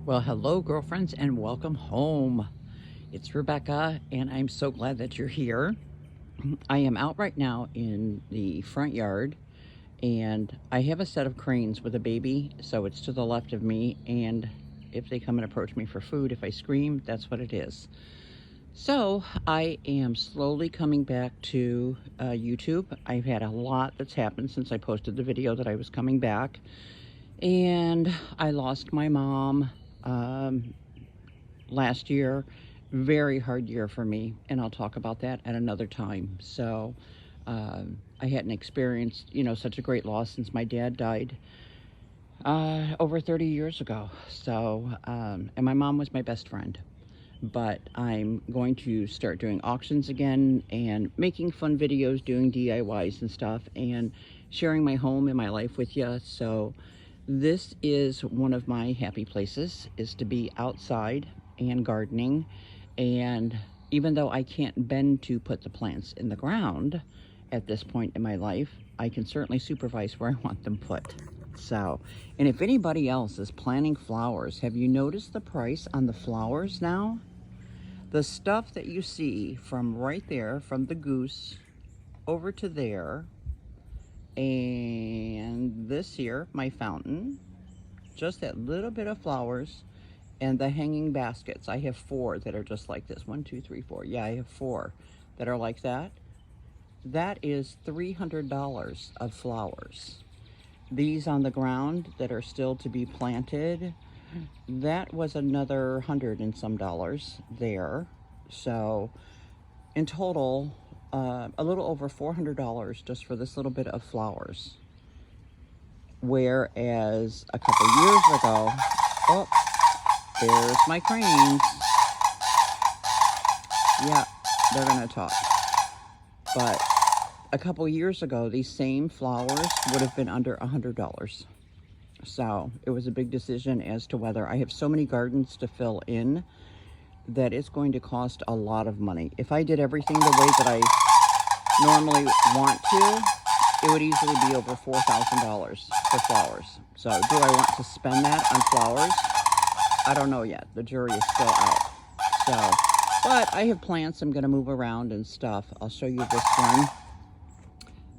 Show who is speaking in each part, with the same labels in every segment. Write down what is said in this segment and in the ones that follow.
Speaker 1: Well, hello, girlfriends, and welcome home. It's Rebecca, and I'm so glad that you're here. I am out right now in the front yard, and I have a set of cranes with a baby, so it's to the left of me. And if they come and approach me for food, if I scream, that's what it is. So I am slowly coming back to YouTube. I've had a lot that's happened since I posted the video that I was coming back, and I lost my mom. Um, Last year. Very hard year for me, and I'll talk about that at another time. So, I hadn't experienced, such a great loss since my dad died over 30 years ago. So, and my mom was my best friend. But I'm going to start doing auctions again and making fun videos, doing DIYs and stuff, and sharing my home and my life with you. So this is one of my happy places, is to be outside and gardening. And even though I can't bend to put the plants in the ground at this point in my life, I can certainly supervise where I want them put. So, and if anybody else is planting flowers, have you noticed the price on the flowers now? The stuff that you see from right there, from the goose over to there, and this here, my fountain, just that little bit of flowers, and the hanging baskets. I have 4 that are just like this. 1, 2, 3, 4. Yeah, I have 4 that are like that. That is $300 of flowers. These on the ground that are still to be planted, that was another 100 and some dollars there. So in total, a little over $400 just for this little bit of flowers. Whereas a couple years ago, oh, there's my cranes. Yeah, they're gonna talk. But a couple years ago, these same flowers would have been under $100. So it was a big decision as to whether I have so many gardens to fill in that it's going to cost a lot of money. If I did everything the way that I normally want to, it would easily be over $4,000 for flowers. So do I want to spend that on flowers? I don't know yet. The jury is still out. So, but I have plants I'm going to move around and stuff. I'll show you this one.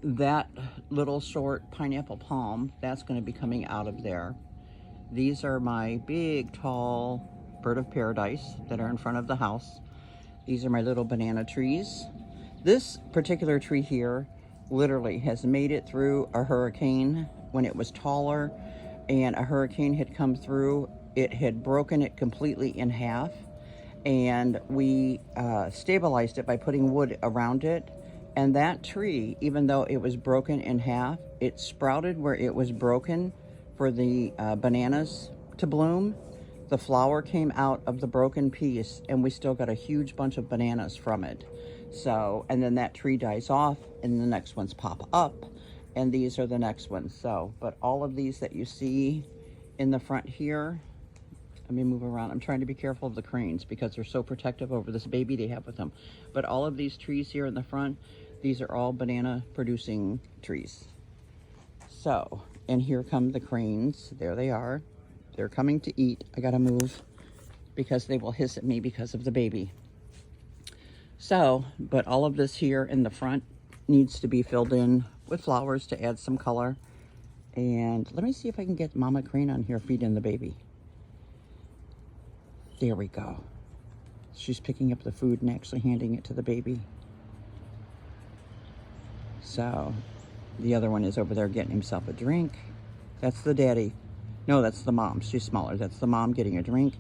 Speaker 1: That little short pineapple palm, that's going to be coming out of there. These are my big, tall bird of paradise that are in front of the house. These are my little banana trees. This particular tree here literally has made it through a hurricane when it was taller, and a hurricane had come through. It had broken it completely in half, and we stabilized it by putting wood around it. And that tree, even though it was broken in half, it sprouted where it was broken for the bananas to bloom. The flower came out of the broken piece, and we still got a huge bunch of bananas from it. So, and then that tree dies off, and the next ones pop up, and these are the next ones. So, but all of these that you see in the front here, let me move around. I'm trying to be careful of the cranes because they're so protective over this baby they have with them. But all of these trees here in the front, these are all banana producing trees. So, and here come the cranes. There they are. They're coming to eat. I gotta move because they will hiss at me because of the baby. So, but all of this here in the front needs to be filled in with flowers to add some color. And let me see if I can get Mama Crane on here feeding the baby. There we go. She's picking up the food and actually handing it to the baby. So the other one is over there getting himself a drink. That's the daddy. No, that's the mom. She's smaller. That's the mom getting a drink.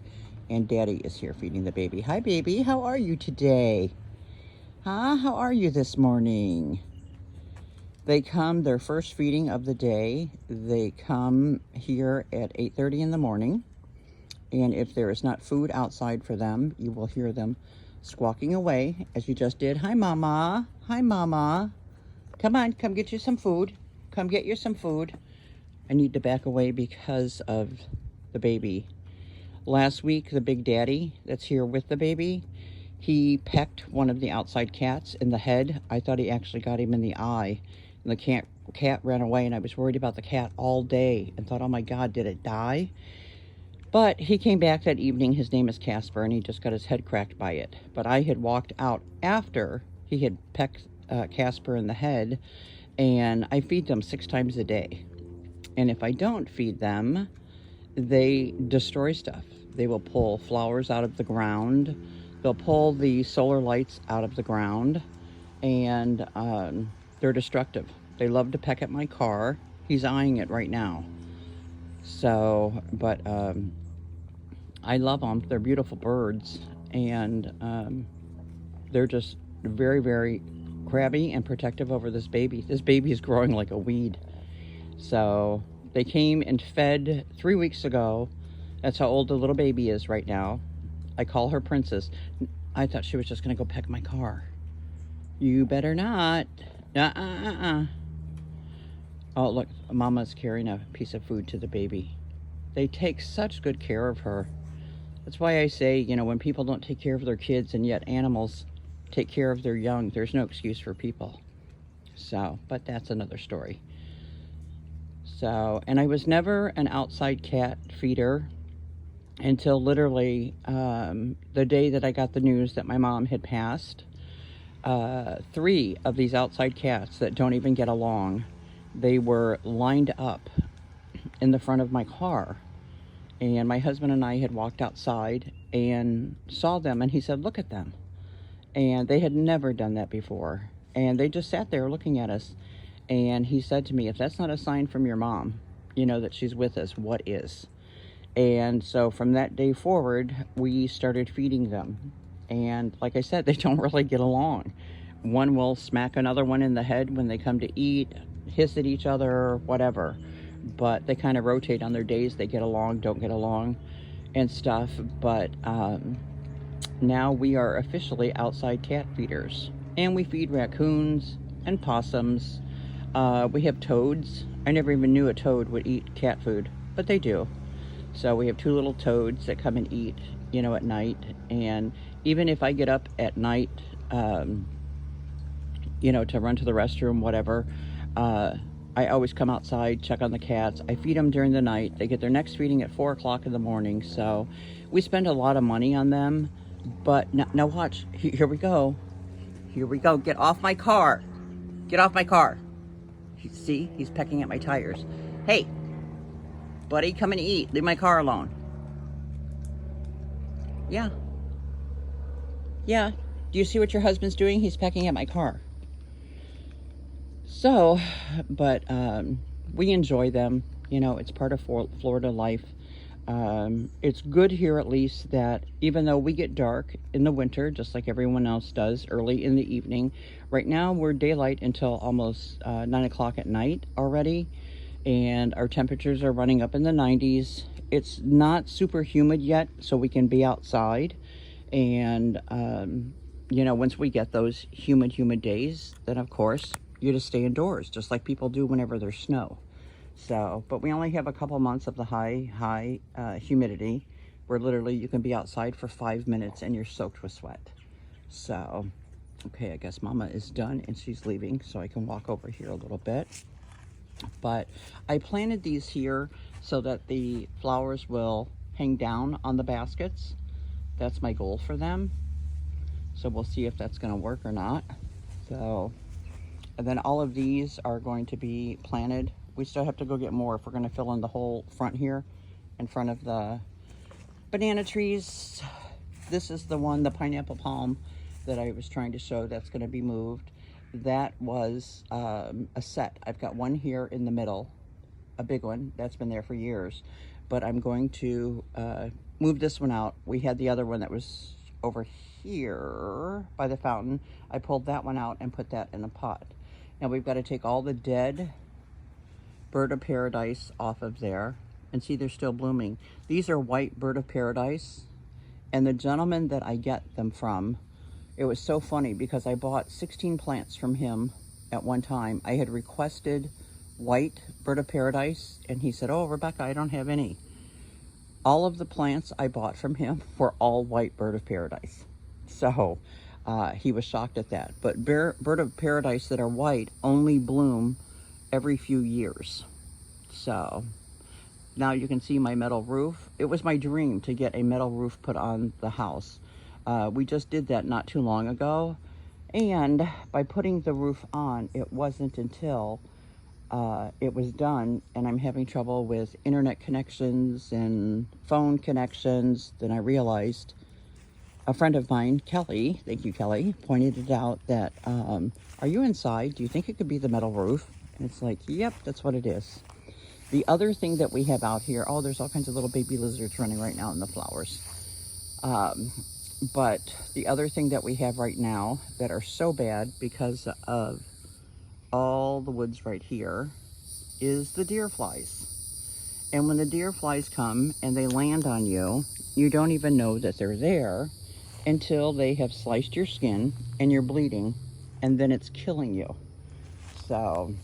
Speaker 1: And daddy is here feeding the baby. Hi, baby. How are you today? Huh? How are you this morning? They come, their first feeding of the day. They come here at 8:30 in the morning. And if there is not food outside for them, you will hear them squawking away, as you just did. Hi, Mama. Hi, Mama. Come on, come get you some food. Come get you some food. I need to back away because of the baby. Last week, the big daddy that's here with the baby, he pecked one of the outside cats in the head. I thought he actually got him in the eye. And the cat ran away, and I was worried about the cat all day and thought, oh my God, did it die? But he came back that evening. His name is Casper, and he just got his head cracked by it. But I had walked out after he had pecked Casper in the head, and I feed them 6 times a day. And if I don't feed them, they destroy stuff. They will pull flowers out of the ground. They'll pull the solar lights out of the ground, and they're destructive. They love to peck at my car. He's eyeing it right now. So, but I love them. They're beautiful birds, and they're just very, very crabby and protective over this baby. This baby is growing like a weed. So they came and fed 3 weeks ago. That's how old the little baby is right now. I call her Princess. I thought she was just going to go peck my car. You better not. Oh, look, Mama's carrying a piece of food to the baby. They take such good care of her. That's why I say, you know, when people don't take care of their kids and yet animals take care of their young, there's no excuse for people. So, but that's another story. So, and I was never an outside cat feeder until literally the day that I got the news that my mom had passed. 3 of these outside cats that don't even get along, they were lined up in the front of my car. And my husband and I had walked outside and saw them, and he said, look at them. And they had never done that before. And they just sat there looking at us. And he said to me, if that's not a sign from your mom, you know, that she's with us, what is? And so from that day forward, we started feeding them. And like I said, they don't really get along. One will smack another one in the head when they come to eat, hiss at each other, whatever. But they kind of rotate on their days. They get along, don't get along, and stuff. But now we are officially outside cat feeders. And we feed raccoons and possums. We have toads. I never even knew a toad would eat cat food, but they do. So we have 2 little toads that come and eat, you know, at night. And even if I get up at night, you know, to run to the restroom, whatever, I always come outside, check on the cats. I feed them during the night. They get their next feeding at 4 o'clock in the morning. So we spend a lot of money on them. But now watch. Here we go. Here we go. Get off my car. Get off my car. See, he's pecking at my tires. Hey, buddy, come and eat. Leave my car alone. Yeah. Yeah. Do you see what your husband's doing? He's pecking at my car. So, but we enjoy them. You know, it's part of Florida life. It's good here, at least, that even though we get dark in the winter, just like everyone else does, early in the evening, right now we're daylight until almost 9 o'clock at night already, and our temperatures are running up in the 90s. It's not super humid yet, so we can be outside. And, you know, once we get those humid days, then of course you just stay indoors, just like people do whenever there's snow. So, but we only have a couple months of the high humidity, where literally you can be outside for 5 minutes and you're soaked with sweat. So, okay, I guess Mama is done and she's leaving, so I can walk over here a little bit. But I planted these here so that the flowers will hang down on the baskets. That's my goal for them. So we'll see if that's going to work or not. So, and then all of these are going to be planted. We still have to go get more if we're going to fill in the whole front here in front of the banana trees. This is the one, the pineapple palm, that I was trying to show that's going to be moved. That was a set. I've got one here in the middle, a big one that's been there for years, but I'm going to move this one out. We had the other one that was over here by the fountain. I pulled that one out and put that in a pot. Now we've got to take all the dead bird of paradise off of there, and see, they're still blooming. These are white bird of paradise, and the gentleman that I get them from, it was so funny because I bought 16 plants from him at one time. I had requested white bird of paradise, and he said, oh, Rebecca, I don't have any. All of the plants I bought from him were all white bird of paradise. So he was shocked at that. But bird of paradise that are white only bloom every few years. So Now you can see my metal roof. It was my dream to get a metal roof put on the house. We just did that not too long ago. And by putting the roof on, it wasn't until it was done, and I'm having trouble with internet connections and phone connections. Then I realized a friend of mine, Kelly, thank you, Kelly, pointed it out that, are you inside? Do you think it could be the metal roof? And it's like, yep, that's what it is. The other thing that we have out here, oh, there's all kinds of little baby lizards running right now in the flowers. But the other thing that we have right now that are so bad because of all the woods right here is the deer flies. And when the deer flies come and they land on you, you don't even know that they're there until they have sliced your skin and you're bleeding, and then it's killing you. So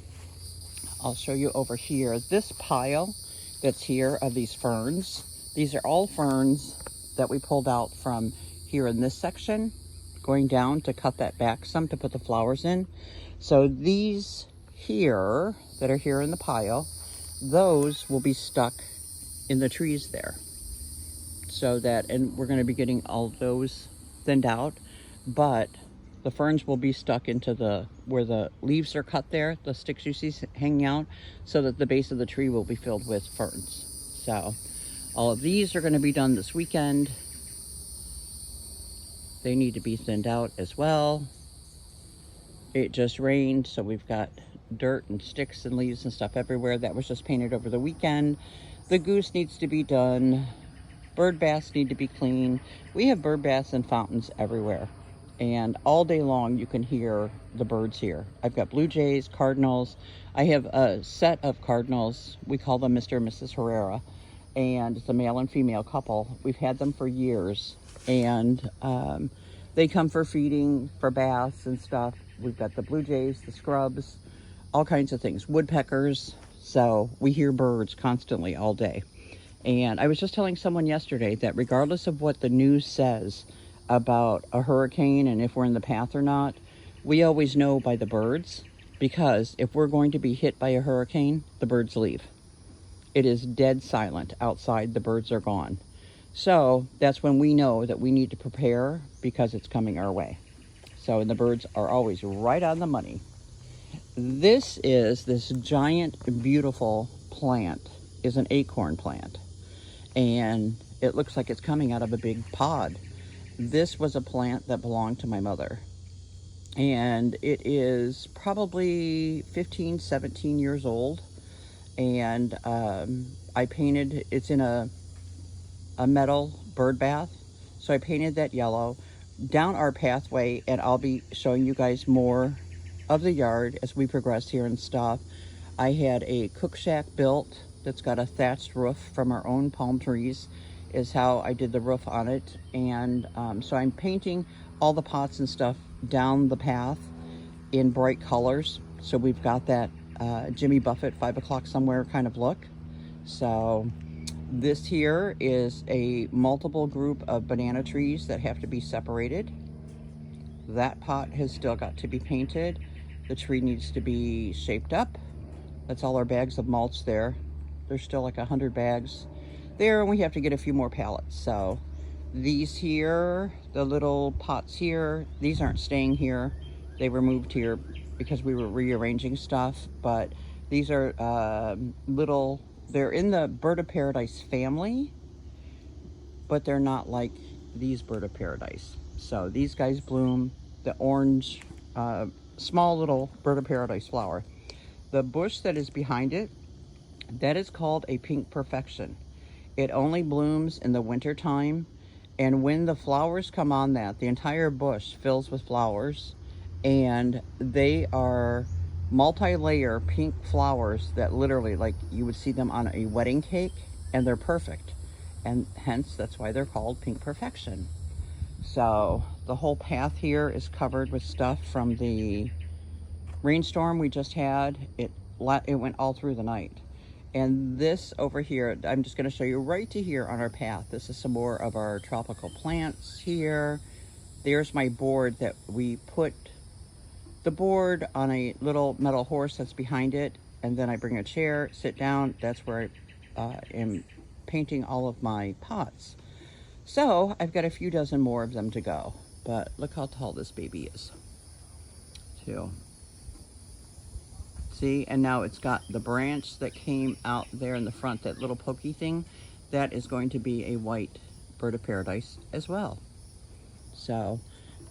Speaker 1: I'll show you over here. This pile that's here of these ferns, these are all ferns that we pulled out from here in this section, going down to cut that back some to put the flowers in. So these here that are here in the pile, those will be stuck in the trees there. So that, and we're going to be getting all those thinned out, but the ferns will be stuck into the, where the leaves are cut there, the sticks you see hanging out, so that the base of the tree will be filled with ferns. So all of these are going to be done this weekend. They need to be thinned out as well. It just rained, so we've got dirt and sticks and leaves and stuff everywhere. That was just painted over the weekend. The goose needs to be done. Bird baths need to be cleaned. We have bird baths and fountains everywhere. And all day long you can hear the birds here. I've got blue jays, cardinals. I have a set of cardinals. We call them Mr. and Mrs. Herrera. And it's a male and female couple. We've had them for years. And they come for feeding, for baths and stuff. We've got the blue jays, the scrubs, all kinds of things, woodpeckers. So we hear birds constantly all day. And I was just telling someone yesterday that regardless of what the news says about a hurricane and if we're in the path or not, we always know by the birds, because if we're going to be hit by a hurricane, the birds leave. It is dead silent outside. The birds are gone. So that's when we know that we need to prepare because it's coming our way. So, and the birds are always right on the money. This giant, beautiful plant is an acorn plant. And it looks like it's coming out of a big pod. This was a plant that belonged to my mother. And it is probably 15, 17 years old. And I painted, it's in a metal bird bath. So I painted that yellow down our pathway, and I'll be showing you guys more of the yard as we progress here and stuff. I had a cook shack built that's got a thatched roof from our own palm trees, is how I did the roof on it. And so I'm painting all the pots and stuff down the path in bright colors. So we've got that Jimmy Buffett 5 o'clock somewhere kind of look. So this here is a multiple group of banana trees that have to be separated. That pot has still got to be painted. The tree needs to be shaped up. That's all our bags of mulch there. There's still like 100 bags there, and we have to get a few more pallets. So these here, the little pots here, these aren't staying here. They were moved here because we were rearranging stuff. But these are little, they're in the bird of paradise family, but they're not like these bird of paradise. So these guys bloom the orange, small little bird of paradise flower. The bush that is behind it, that is called a pink perfection. It only blooms in the winter time, and when the flowers come on that, the entire bush fills with flowers, and they are multi-layer pink flowers that literally, like, you would see them on a wedding cake, and they're perfect, and hence that's why they're called pink perfection. So the whole path here is covered with stuff from the rainstorm we just had. It went all through the night. And this over here, I'm just going to show you right to here on our path. This is some more of our tropical plants here. There's my board that we put the board on a little metal horse that's behind it. And then I bring a chair, sit down. That's where I am painting all of my pots. So I've got a few dozen more of them to go. But look how tall this baby is, too. See, and now it's got the branch that came out there in the front, that little pokey thing. That is going to be a white bird of paradise as well. So,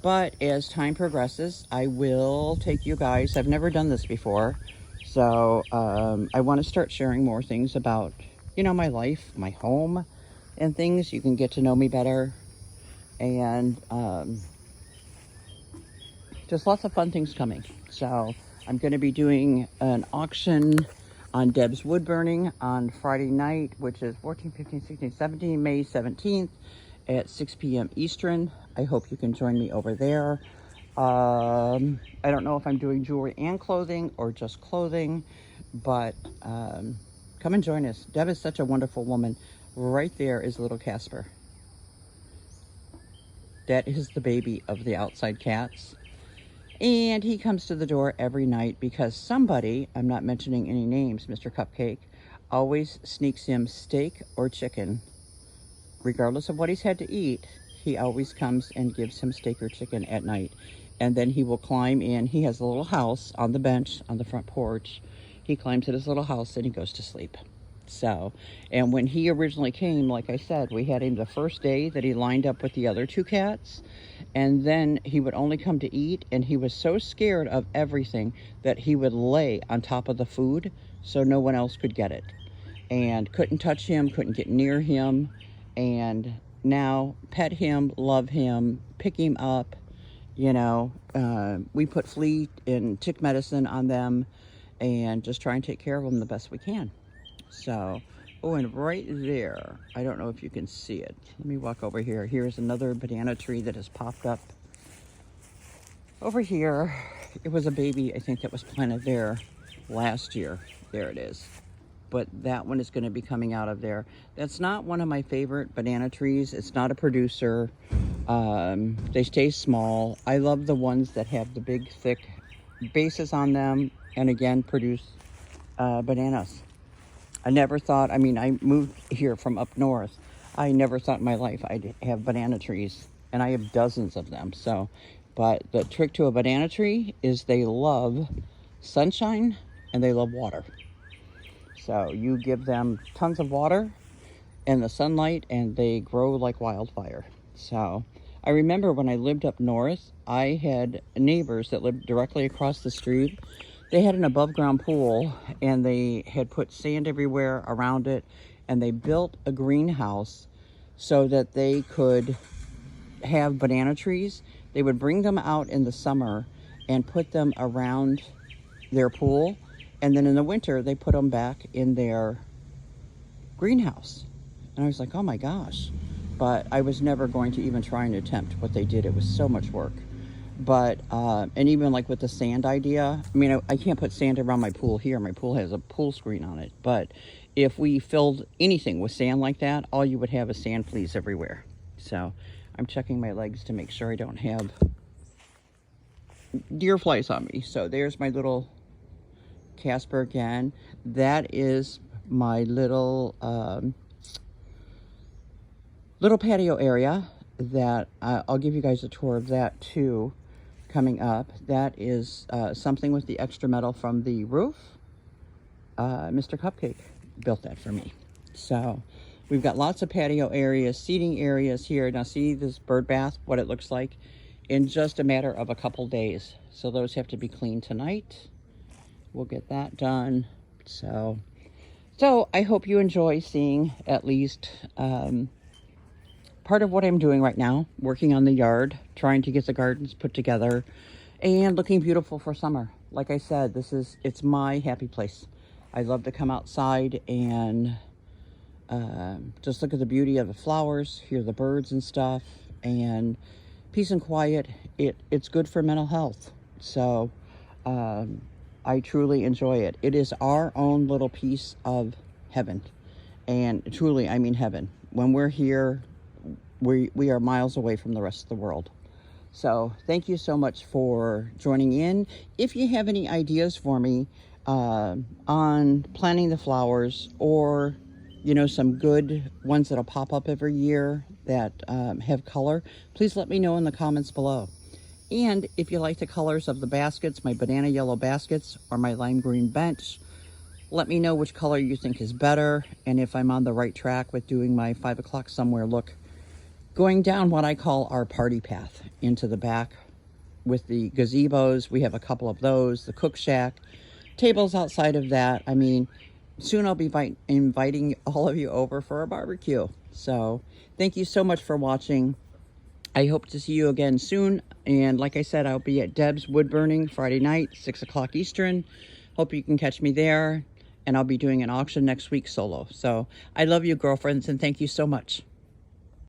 Speaker 1: but as time progresses, I will take you guys. I've never done this before. So I want to start sharing more things about, you know, my life, my home, and things. You can get to know me better. And just lots of fun things coming. So I'm going to be doing an auction on Deb's Wood Burning on Friday night, which is 14, 15, 16, 17, May 17th at 6 p.m. Eastern. I hope you can join me over there. I don't know if I'm doing jewelry and clothing or just clothing, but come and join us. Deb is such a wonderful woman. Right there is little Casper. That is the baby of the outside cats. And he comes to the door every night because somebody, I'm not mentioning any names, Mr. Cupcake, always sneaks him steak or chicken. Regardless of what he's had to eat, he always comes and gives him steak or chicken at night. And then he will climb in. He has a little house on the bench on the front porch. He climbs in his little house and he goes to sleep. So, and when he originally came, like I said, we had him the first day that he lined up with the other two cats. And then he would only come to eat, and he was so scared of everything that he would lay on top of the food so no one else could get it. And couldn't touch him, couldn't get near him. And now pet him, love him, pick him up. You know, we put flea and tick medicine on them and just try and take care of them the best we can. So, oh, and right there, I don't know if you can see it. Let me walk over here. Here's another banana tree that has popped up. Over here, it was a baby, I think, that was planted there last year. There it is. But that one is going to be coming out of there. That's not one of my favorite banana trees. It's not a producer. They stay small. I love the ones that have the big, thick bases on them and, again, produce bananas. I never thought, I mean, I moved here from up north. I never thought in my life I'd have banana trees, and I have dozens of them. So, but the trick to a banana tree is they love sunshine and they love water. So you give them tons of water and the sunlight and they grow like wildfire. So I remember when I lived up north, I had neighbors that lived directly across the street. They had an above ground pool and they had put sand everywhere around it, and they built a greenhouse so that they could have banana trees. They would bring them out in the summer and put them around their pool, and then in the winter they put them back in their greenhouse. And I was like, oh my gosh. But I was never going to even try and attempt what they did. It was so much work. But, and even like with the sand idea, I mean, I can't put sand around my pool here. My pool has a pool screen on it. But if we filled anything with sand like that, all you would have is sand fleas everywhere. So I'm checking my legs to make sure I don't have deer flies on me. So there's my little Casper again. That is my little, little patio area that I'll give you guys a tour of that too. Coming up, that is something with the extra metal from the roof. Mr. Cupcake built that for me. So we've got lots of patio areas, seating areas here. Now see this bird bath, what it looks like in just a matter of a couple days. So those have to be cleaned tonight. We'll get that done. So I hope you enjoy seeing at least part of what I'm doing right now, working on the yard, trying to get the gardens put together and looking beautiful for summer. Like I said, it's my happy place. I love to come outside and just look at the beauty of the flowers, hear the birds and stuff, and peace and quiet. It's good for mental health. So I truly enjoy it. It is our own little piece of heaven. And truly, I mean heaven. When we're here, we are miles away from the rest of the world. So thank you so much for joining in. If you have any ideas for me on planting the flowers or you know, some good ones that'll pop up every year that have color, please let me know in the comments below. And if you like the colors of the baskets, my banana yellow baskets or my lime green bench, let me know which color you think is better and if I'm on the right track with doing my 5 o'clock somewhere look. Going down what I call our party path into the back with the gazebos. We have a couple of those, the cook shack, tables outside of that. I mean, soon I'll be inviting all of you over for a barbecue. So thank you so much for watching. I hope to see you again soon. And like I said, I'll be at Deb's Wood Burning Friday night, 6 o'clock Eastern. Hope you can catch me there. And I'll be doing an auction next week solo. So I love you, girlfriends, and thank you so much.